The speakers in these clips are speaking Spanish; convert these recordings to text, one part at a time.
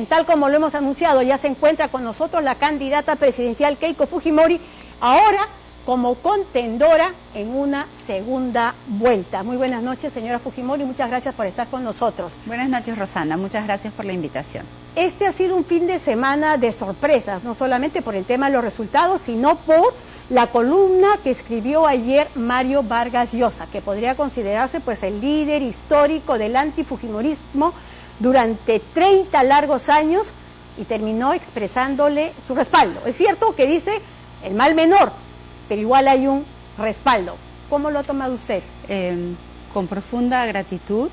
bien, tal como lo hemos anunciado, ya se encuentra con nosotros la candidata presidencial Keiko Fujimori, ahora como contendora en una segunda vuelta. Muy buenas noches, señora Fujimori, muchas gracias por estar con nosotros. Buenas noches, Rosana, muchas gracias por la invitación. Este ha sido un fin de semana de sorpresas, no solamente por el tema de los resultados, sino por la columna que escribió ayer Mario Vargas Llosa, que podría considerarse pues el líder histórico del antifujimorismo durante 30 largos años, y terminó expresándole su respaldo. Es cierto que dice el mal menor, pero igual hay un respaldo. ¿Cómo lo ha tomado usted? Con profunda gratitud.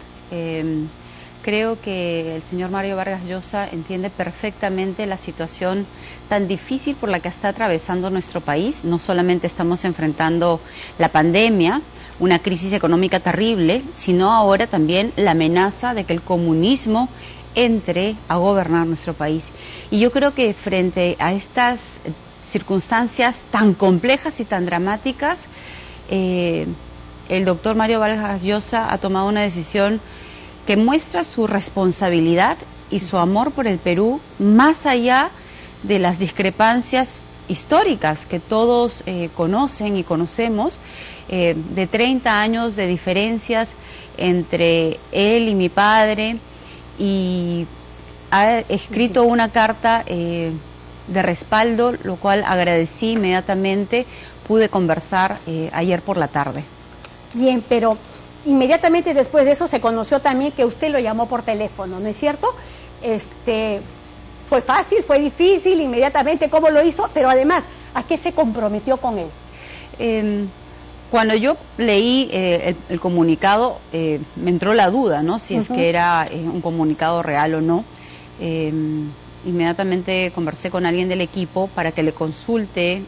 Creo que el señor Mario Vargas Llosa entiende perfectamente la situación tan difícil por la que está atravesando nuestro país. No solamente estamos enfrentando la pandemia, una crisis económica terrible, sino ahora también la amenaza de que el comunismo entre a gobernar nuestro país. Y yo creo que frente a estas circunstancias tan complejas y tan dramáticas, el doctor Mario Vargas Llosa ha tomado una decisión que muestra su responsabilidad y su amor por el Perú, más allá de las discrepancias históricas que todos conocen y conocemos, de 30 años de diferencias entre él y mi padre, y ha escrito una carta de respaldo, lo cual agradecí inmediatamente. Pude conversar ayer por la tarde. Bien, pero inmediatamente después de eso se conoció también que usted lo llamó por teléfono, ¿no es cierto? Fue fácil, fue difícil, inmediatamente cómo lo hizo, pero además, ¿a qué se comprometió con él? Cuando yo leí el comunicado, me entró la duda, ¿no? Si es que era un comunicado real o no. Inmediatamente conversé con alguien del equipo para que le consulte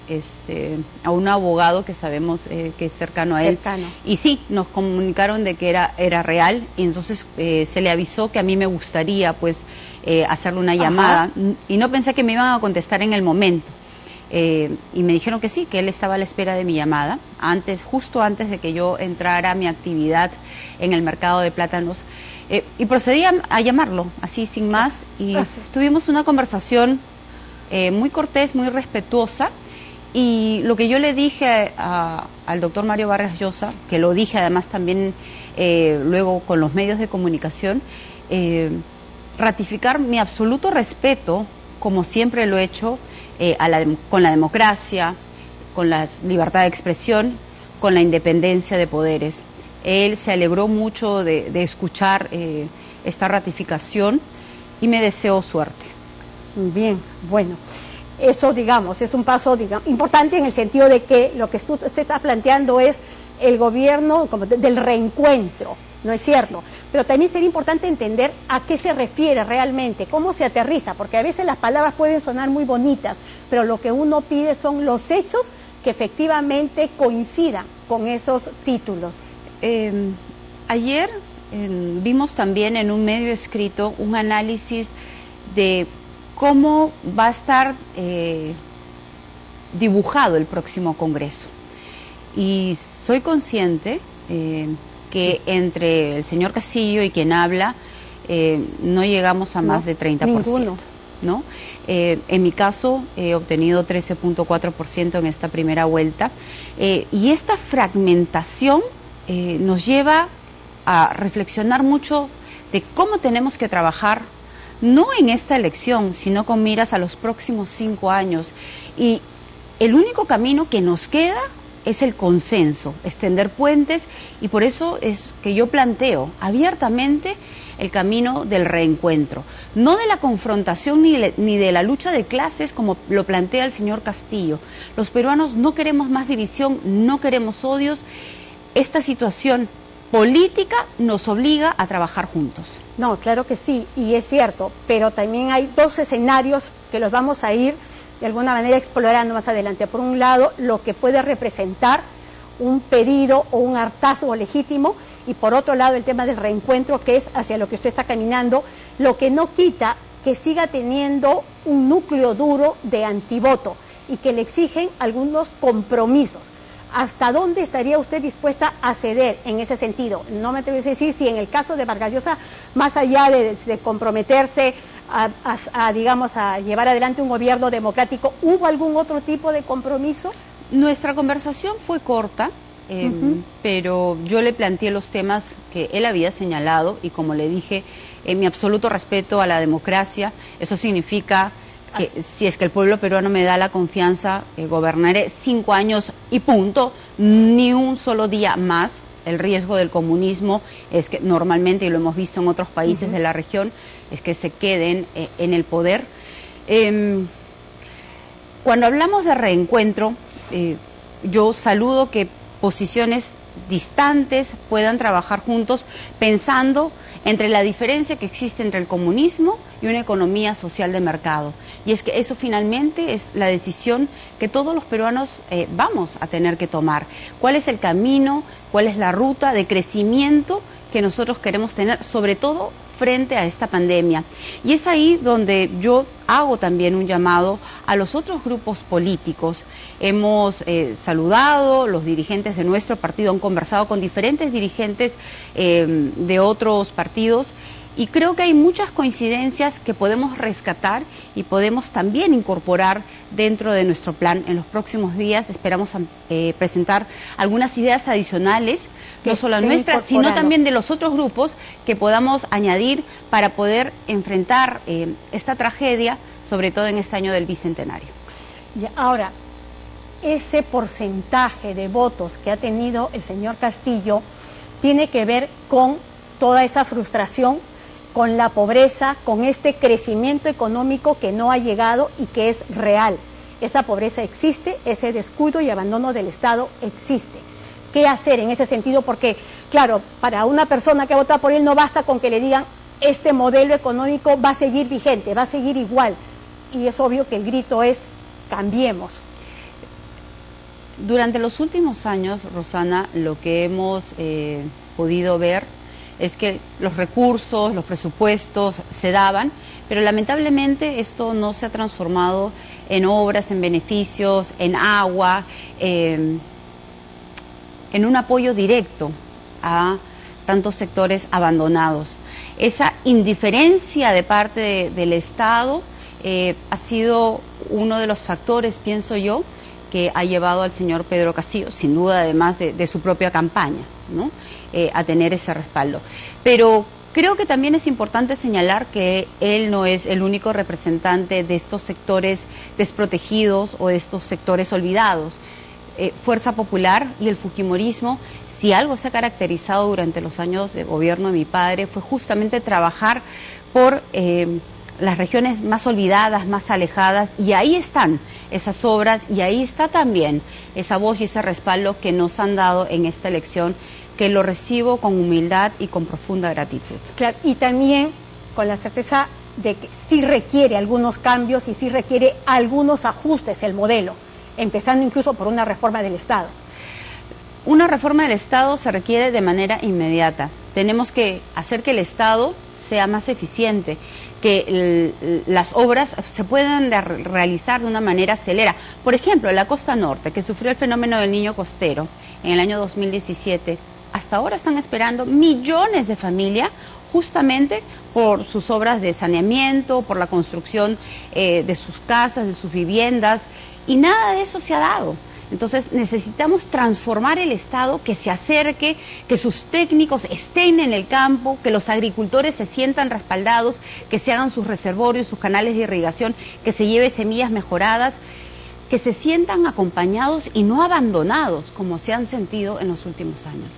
a un abogado que sabemos que es cercano a él. Y sí, nos comunicaron de que era real, y entonces se le avisó que a mí me gustaría pues hacerle una llamada. Y no pensé que me iban a contestar en el momento. Y me dijeron que sí, que él estaba a la espera de mi llamada, justo antes de que yo entrara a mi actividad en el mercado de plátanos. Y procedí a llamarlo, así sin más, y tuvimos una conversación muy cortés, muy respetuosa, y lo que yo le dije al doctor Mario Vargas Llosa, que lo dije además también luego con los medios de comunicación, ratificar mi absoluto respeto, como siempre lo he hecho, con la democracia, con la libertad de expresión, con la independencia de poderes. Él se alegró mucho de escuchar esta ratificación y me deseó suerte. Bien, bueno, eso digamos es un paso importante en el sentido de que lo que usted está planteando es el gobierno como del reencuentro, ¿no es cierto? Pero también sería importante entender a qué se refiere realmente, cómo se aterriza, porque a veces las palabras pueden sonar muy bonitas, pero lo que uno pide son los hechos que efectivamente coincidan con esos títulos. Ayer vimos también en un medio escrito un análisis de cómo va a estar dibujado el próximo Congreso, y soy consciente que entre el señor Castillo y quien habla no llegamos a más de 30%. Ninguno. ¿No? En mi caso he obtenido 13.4% en esta primera vuelta, y esta fragmentación nos lleva a reflexionar mucho de cómo tenemos que trabajar, no en esta elección, sino con miras a los próximos 5 años. Y el único camino que nos queda es el consenso, extender puentes, y por eso es que yo planteo abiertamente el camino del reencuentro, no de la confrontación ni de la lucha de clases como lo plantea el señor Castillo. Los peruanos no queremos más división, no queremos odios. Esta situación política nos obliga a trabajar juntos. No, claro que sí, y es cierto, pero también hay dos escenarios que los vamos a ir de alguna manera explorando más adelante. Por un lado, lo que puede representar un pedido o un hartazgo legítimo, y por otro lado el tema del reencuentro, que es hacia lo que usted está caminando, lo que no quita que siga teniendo un núcleo duro de antivoto y que le exigen algunos compromisos. ¿hasta dónde estaría usted dispuesta a ceder en ese sentido? No me atrevo a decir si en el caso de Vargas Llosa, más allá de comprometerse digamos, a llevar adelante un gobierno democrático, ¿hubo algún otro tipo de compromiso? Nuestra conversación fue corta, pero yo le planteé los temas que él había señalado y, como le dije, mi absoluto respeto a la democracia. Eso significa que si es que el pueblo peruano me da la confianza, gobernaré 5 años y punto, ni un solo día más. El riesgo del comunismo es que normalmente, y lo hemos visto en otros países de la región, es que se queden en el poder. Cuando hablamos de reencuentro, yo saludo que posiciones distantes puedan trabajar juntos pensando entre la diferencia que existe entre el comunismo y una economía social de mercado. Y es que eso finalmente es la decisión que todos los peruanos vamos a tener que tomar. ¿Cuál es el camino, cuál es la ruta de crecimiento que nosotros queremos tener, sobre todo frente a esta pandemia? Y es ahí donde yo hago también un llamado a los otros grupos políticos. Hemos saludado, los dirigentes de nuestro partido han conversado con diferentes dirigentes de otros partidos, y creo que hay muchas coincidencias que podemos rescatar y podemos también incorporar dentro de nuestro plan. En los próximos días esperamos presentar algunas ideas adicionales, no solo nuestras, sino también de los otros grupos, que podamos añadir para poder enfrentar esta tragedia, sobre todo en este año del Bicentenario. Y ahora, ese porcentaje de votos que ha tenido el señor Castillo tiene que ver con toda esa frustración, con la pobreza, con este crecimiento económico que no ha llegado y que es real. Esa pobreza existe, ese descuido y abandono del Estado existe. ¿Qué hacer en ese sentido? Porque, claro, para una persona que vota por él no basta con que le digan este modelo económico va a seguir vigente, va a seguir igual. Y es obvio que el grito es cambiemos. Durante los últimos años, Rosana, lo que hemos podido ver es que los recursos, los presupuestos se daban, pero lamentablemente esto no se ha transformado en obras, en beneficios, en agua, en un apoyo directo a tantos sectores abandonados. Esa indiferencia de parte del Estado ha sido uno de los factores, pienso yo, que ha llevado al señor Pedro Castillo, sin duda, además de su propia campaña, ¿no?, a tener ese respaldo. Pero creo que también es importante señalar que él no es el único representante de estos sectores desprotegidos o de estos sectores olvidados. Fuerza Popular y el fujimorismo, si algo se ha caracterizado durante los años de gobierno de mi padre, fue justamente trabajar por las regiones más olvidadas, más alejadas, y ahí están esas obras y ahí está también esa voz y ese respaldo que nos han dado en esta elección, que lo recibo con humildad y con profunda gratitud. Claro, y también con la certeza de que sí requiere algunos cambios y sí requiere algunos ajustes el modelo, empezando incluso por una reforma del Estado. Una reforma del Estado se requiere de manera inmediata. Tenemos que hacer que el Estado sea más eficiente, que las obras se puedan realizar de una manera acelera. Por ejemplo, la Costa Norte, que sufrió el fenómeno del Niño Costero en el año 2017, hasta ahora están esperando millones de familias justamente por sus obras de saneamiento, por la construcción de sus casas, de sus viviendas, y nada de eso se ha dado. Entonces necesitamos transformar el Estado, que se acerque, que sus técnicos estén en el campo, que los agricultores se sientan respaldados, que se hagan sus reservorios, sus canales de irrigación, que se lleve semillas mejoradas, que se sientan acompañados y no abandonados como se han sentido en los últimos años.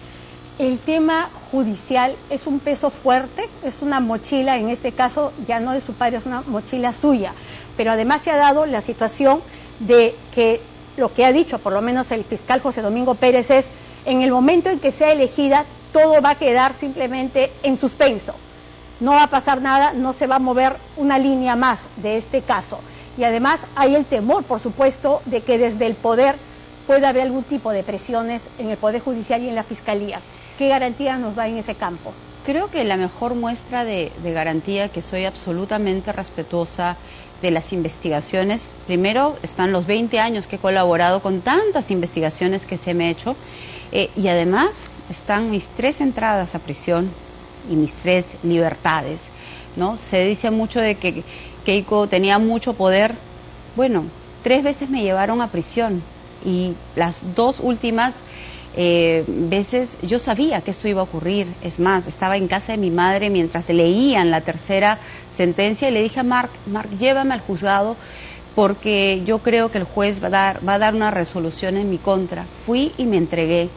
El tema judicial es un peso fuerte, es una mochila, en este caso ya no de su padre, es una mochila suya, pero además se ha dado la situación de que lo que ha dicho por lo menos el fiscal José Domingo Pérez es, en el momento en que sea elegida, todo va a quedar simplemente en suspenso, no va a pasar nada, no se va a mover una línea más de este caso, y además hay el temor, por supuesto, de que desde el poder pueda haber algún tipo de presiones en el Poder Judicial y en la Fiscalía. ¿Qué garantía nos da en ese campo? Creo que la mejor muestra de garantía, que soy absolutamente respetuosa de las investigaciones. Primero están los 20 años que he colaborado con tantas investigaciones que se me ha hecho, y además están mis 3 entradas a prisión y mis 3 libertades, ¿no? Se dice mucho de que Keiko tenía mucho poder. Bueno, 3 veces me llevaron a prisión y las 2 últimas veces yo sabía que esto iba a ocurrir. Es más, estaba en casa de mi madre mientras leían la 3ª sentencia y le dije a Mark, llévame al juzgado porque yo creo que el juez va a dar una resolución en mi contra. Fui y me entregué.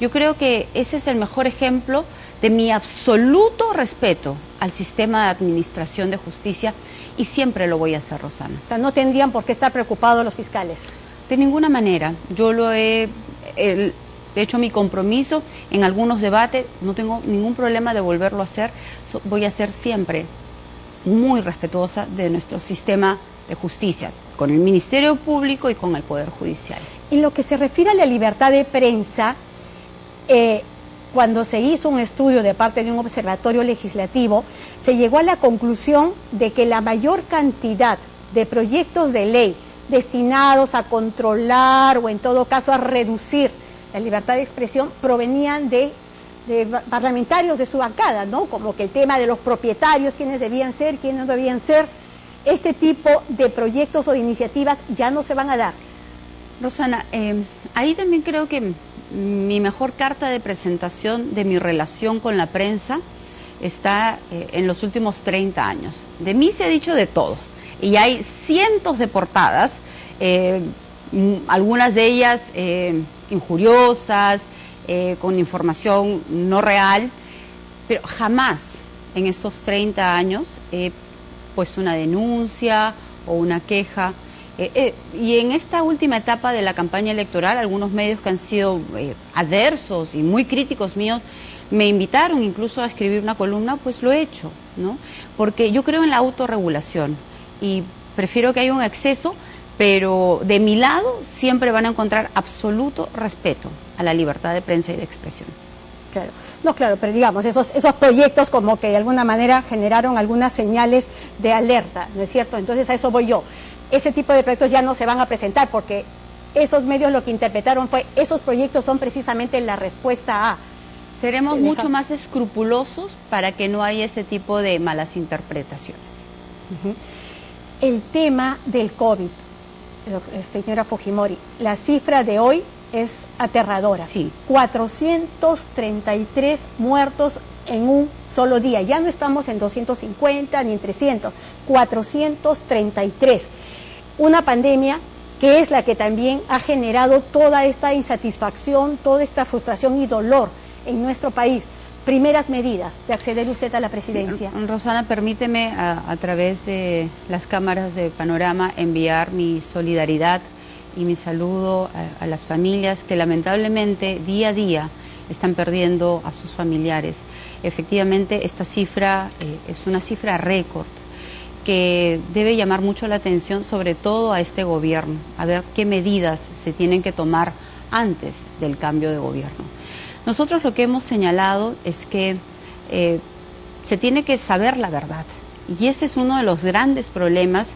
Yo creo que ese es el mejor ejemplo de mi absoluto respeto al sistema de administración de justicia, y siempre lo voy a hacer, Rosana. O sea, no tendrían por qué estar preocupados los fiscales. De ninguna manera. Yo lo he hecho mi compromiso en algunos debates, no tengo ningún problema de volverlo a hacer. Voy a ser siempre muy respetuosa de nuestro sistema de justicia, con el Ministerio Público y con el Poder Judicial. En lo que se refiere a la libertad de prensa, cuando se hizo un estudio de parte de un observatorio legislativo, se llegó a la conclusión de que la mayor cantidad de proyectos de ley destinados a controlar o en todo caso a reducir la libertad de expresión provenían de parlamentarios de su bancada, ¿no? Como que el tema de los propietarios, quiénes debían ser, quiénes no debían ser. Este tipo de proyectos o de iniciativas ya no se van a dar. Rosana, ahí también creo que mi mejor carta de presentación de mi relación con la prensa está en los últimos 30 años. De mí se ha dicho de todo y hay cientos de portadas, algunas de ellas injuriosas, con información no real, pero jamás en estos 30 años he puesto una denuncia o una queja. Y en esta última etapa de la campaña electoral, algunos medios que han sido adversos y muy críticos míos me invitaron incluso a escribir una columna, pues lo he hecho, ¿no? Porque yo creo en la autorregulación y prefiero que haya un exceso, pero de mi lado siempre van a encontrar absoluto respeto a la libertad de prensa y de expresión. Claro. No, claro, pero digamos, esos proyectos como que de alguna manera generaron algunas señales de alerta, ¿no es cierto? Entonces a eso voy yo. Ese tipo de proyectos ya no se van a presentar porque esos medios lo que interpretaron fue esos proyectos son precisamente la respuesta a... Seremos mucho más escrupulosos para que no haya ese tipo de malas interpretaciones. El tema del COVID, señora Fujimori, la cifra de hoy es aterradora. Sí. 433 muertos en un solo día. Ya no estamos en 250 ni en 300, 433. Una pandemia que es la que también ha generado toda esta insatisfacción, toda esta frustración y dolor en nuestro país. Primeras medidas de acceder usted a la presidencia. Sí, Rosana, permíteme a través de las cámaras de Panorama enviar mi solidaridad y mi saludo a las familias que lamentablemente día a día están perdiendo a sus familiares. Efectivamente, esta cifra es una cifra récord que debe llamar mucho la atención, sobre todo a este gobierno, a ver qué medidas se tienen que tomar antes del cambio de gobierno. Nosotros lo que hemos señalado es que se tiene que saber la verdad, y ese es uno de los grandes problemas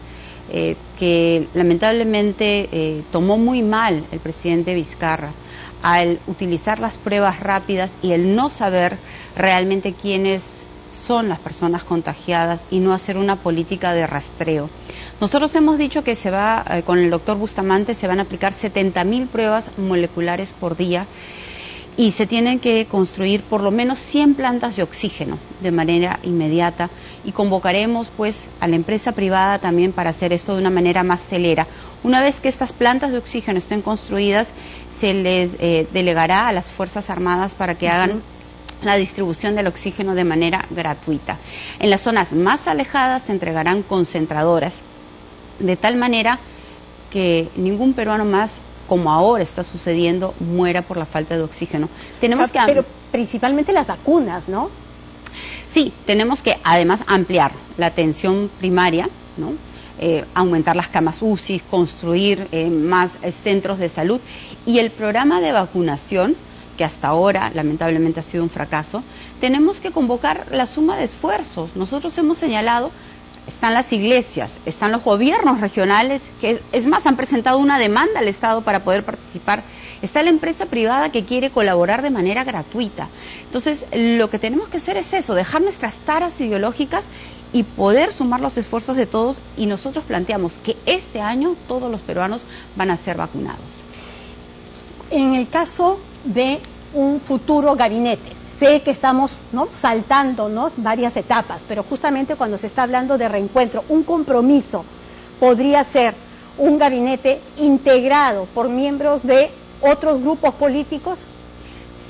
que lamentablemente tomó muy mal el presidente Vizcarra al utilizar las pruebas rápidas y el no saber realmente quiénes son las personas contagiadas y no hacer una política de rastreo. Nosotros hemos dicho que con el doctor Bustamante se van a aplicar 70.000 pruebas moleculares por día y se tienen que construir por lo menos 100 plantas de oxígeno de manera inmediata, y convocaremos pues a la empresa privada también para hacer esto de una manera más celera. Una vez que estas plantas de oxígeno estén construidas, se les delegará a las Fuerzas Armadas para que hagan la distribución del oxígeno de manera gratuita. En las zonas más alejadas se entregarán concentradoras, de tal manera que ningún peruano más, como ahora está sucediendo, muera por la falta de oxígeno. Pero principalmente las vacunas, ¿no? Sí, tenemos que además ampliar la atención primaria, ¿no? Aumentar las camas UCI, construir más centros de salud, y el programa de vacunación, que hasta ahora lamentablemente ha sido un fracaso. Tenemos que convocar la suma de esfuerzos. Nosotros hemos señalado, están las iglesias, están los gobiernos regionales, que es más, han presentado una demanda al Estado para poder participar, está la empresa privada que quiere colaborar de manera gratuita. Entonces, lo que tenemos que hacer es eso, dejar nuestras taras ideológicas y poder sumar los esfuerzos de todos, y nosotros planteamos que este año todos los peruanos van a ser vacunados. En el caso de un futuro gabinete, sé que estamos, ¿no?, saltándonos varias etapas, pero justamente cuando se está hablando de reencuentro, un compromiso podría ser un gabinete integrado por miembros de otros grupos políticos.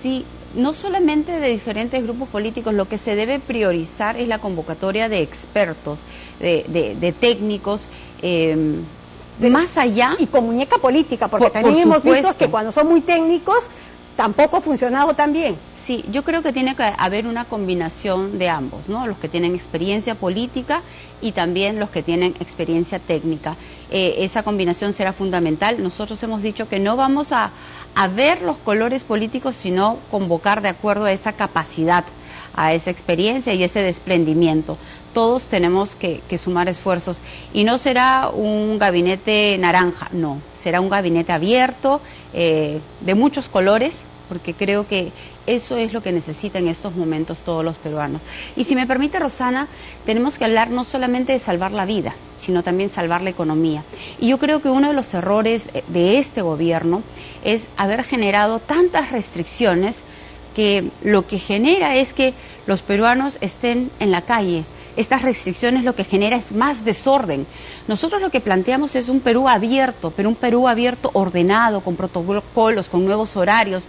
Sí, no solamente de diferentes grupos políticos, lo que se debe priorizar es la convocatoria de expertos, de técnicos, más allá. Y con muñeca política, porque también hemos visto que cuando son muy técnicos tampoco ha funcionado tan bien. Sí, yo creo que tiene que haber una combinación de ambos, ¿no? Los que tienen experiencia política y también los que tienen experiencia técnica. Esa combinación será fundamental. Nosotros hemos dicho que no vamos a ver los colores políticos, sino convocar de acuerdo a esa capacidad, a esa experiencia y ese desprendimiento. Todos tenemos que sumar esfuerzos, y no será un gabinete naranja, no, será un gabinete abierto, de muchos colores, porque creo que eso es lo que necesitan en estos momentos todos los peruanos. Y si me permite, Rosana, tenemos que hablar no solamente de salvar la vida, sino también salvar la economía. Y yo creo que uno de los errores de este gobierno es haber generado tantas restricciones que lo que genera es que los peruanos estén en la calle. Estas restricciones lo que genera es más desorden. Nosotros lo que planteamos es un Perú abierto, pero un Perú abierto ordenado, con protocolos, con nuevos horarios,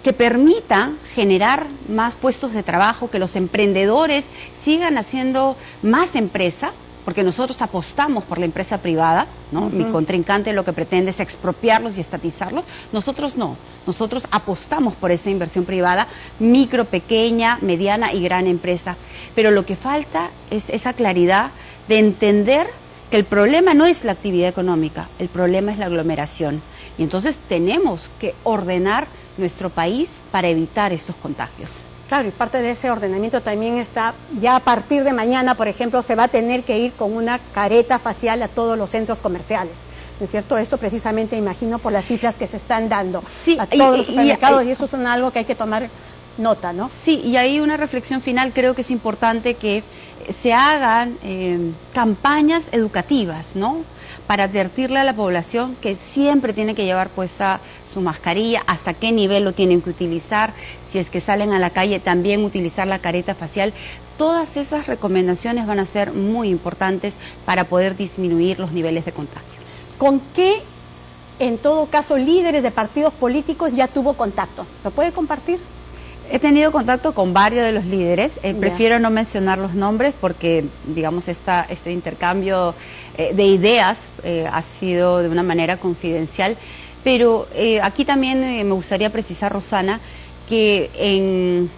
que permita generar más puestos de trabajo, que los emprendedores sigan haciendo más empresa, porque nosotros apostamos por la empresa privada, ¿no? Mi contrincante lo que pretende es expropiarlos y estatizarlos. Nosotros no, nosotros apostamos por esa inversión privada, micro, pequeña, mediana y gran empresa. Pero lo que falta es esa claridad de entender que el problema no es la actividad económica, el problema es la aglomeración. Y entonces tenemos que ordenar nuestro país para evitar estos contagios. Claro, y parte de ese ordenamiento también está, ya a partir de mañana, por ejemplo, se va a tener que ir con una careta facial a todos los centros comerciales, ¿no es cierto? Esto precisamente, imagino, por las cifras que se están dando, sí, a todos los supermercados, y eso es algo que hay que tomar nota, ¿no? Sí, y ahí una reflexión final, creo que es importante que se hagan campañas educativas, ¿no?, para advertirle a la población que siempre tiene que llevar puesta su mascarilla, hasta qué nivel lo tienen que utilizar, si es que salen a la calle también utilizar la careta facial. Todas esas recomendaciones van a ser muy importantes para poder disminuir los niveles de contagio. ¿Con qué, en todo caso, líderes de partidos políticos ya tuvo contacto? ¿Lo puede compartir? He tenido contacto con varios de los líderes, prefiero no mencionar los nombres porque, digamos, este intercambio de ideas ha sido de una manera confidencial, pero aquí también me gustaría precisar, Rosana, que en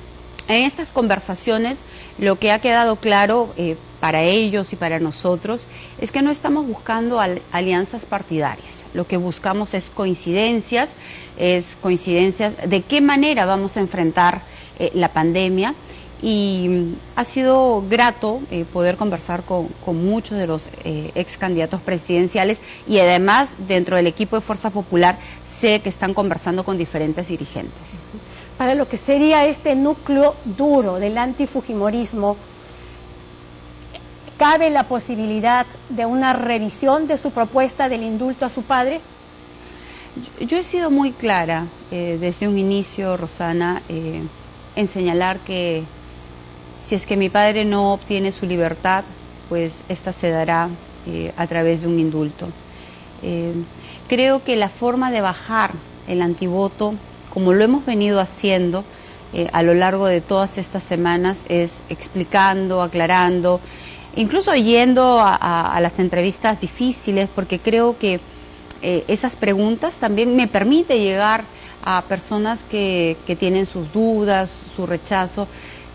estas conversaciones lo que ha quedado claro para ellos y para nosotros es que no estamos buscando alianzas partidarias, lo que buscamos es coincidencias de qué manera vamos a enfrentar la pandemia, y ha sido grato poder conversar con muchos de los ex candidatos presidenciales, y además dentro del equipo de Fuerza Popular sé que están conversando con diferentes dirigentes. Para lo que sería este núcleo duro del antifujimorismo, ¿cabe la posibilidad de una revisión de su propuesta del indulto a su padre? Yo he sido muy clara desde un inicio, Rosana, en señalar que si es que mi padre no obtiene su libertad, pues esta se dará a través de un indulto. Creo que la forma de bajar el antivoto, como lo hemos venido haciendo a lo largo de todas estas semanas, es explicando, aclarando, incluso yendo a las entrevistas difíciles, porque creo que esas preguntas también me permite llegar a personas que tienen sus dudas, su rechazo.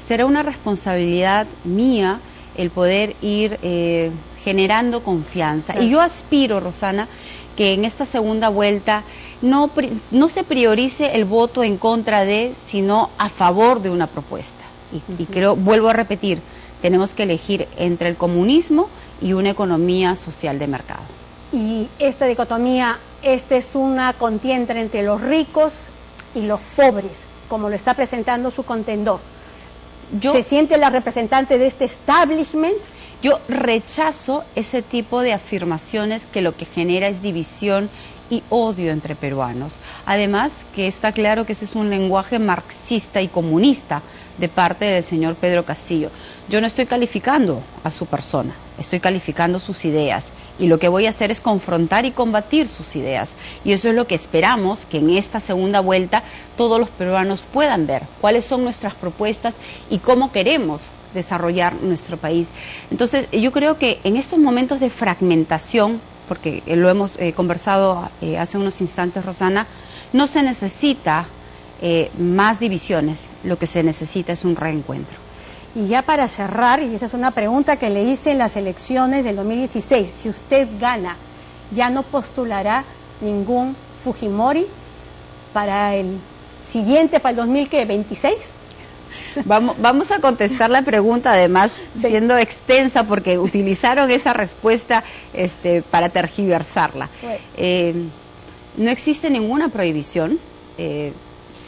Será una responsabilidad mía el poder ir generando confianza. Sí. Y yo aspiro, Rosana, que en esta segunda vuelta no se priorice el voto en contra de, sino a favor de una propuesta. Y creo, vuelvo a repetir, tenemos que elegir entre el comunismo y una economía social de mercado. Y esta dicotomía, esta es una contienda entre los ricos y los pobres, como lo está presentando su contendor. ¿Se siente la representante de este establishment? Yo rechazo ese tipo de afirmaciones que lo que genera es división y odio entre peruanos. Además, que está claro que ese es un lenguaje marxista y comunista de parte del señor Pedro Castillo. Yo no estoy calificando a su persona, estoy calificando sus ideas. Y lo que voy a hacer es confrontar y combatir sus ideas. Y eso es lo que esperamos que en esta segunda vuelta todos los peruanos puedan ver cuáles son nuestras propuestas y cómo queremos desarrollar nuestro país. Entonces, yo creo que en estos momentos de fragmentación, porque lo hemos conversado hace unos instantes, Rosana, no se necesita más divisiones, lo que se necesita es un reencuentro. Y ya para cerrar, y esa es una pregunta que le hice en las elecciones del 2016, si usted gana, ¿ya no postulará ningún Fujimori para el siguiente, para el 2026? Vamos a contestar la pregunta, además siendo extensa, porque utilizaron esa respuesta para tergiversarla. No existe ninguna prohibición.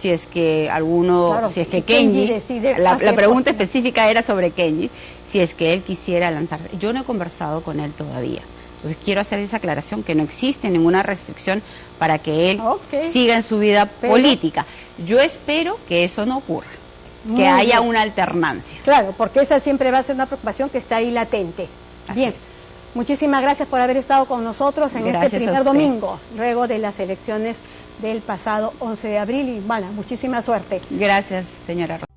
Si es que alguno, claro, si es que Kenji la pregunta específica era sobre Kenji, si es que él quisiera lanzarse. Yo no he conversado con él todavía, entonces quiero hacer esa aclaración, que no existe ninguna restricción para que él siga en su vida política. Yo espero que eso no ocurra, que haya una alternancia. Claro, porque esa siempre va a ser una preocupación que está ahí latente. Bien, muchísimas gracias por haber estado con nosotros en este primer domingo, luego de las elecciones del pasado 11 de abril, y bueno, muchísima suerte. Gracias, señora Rosa.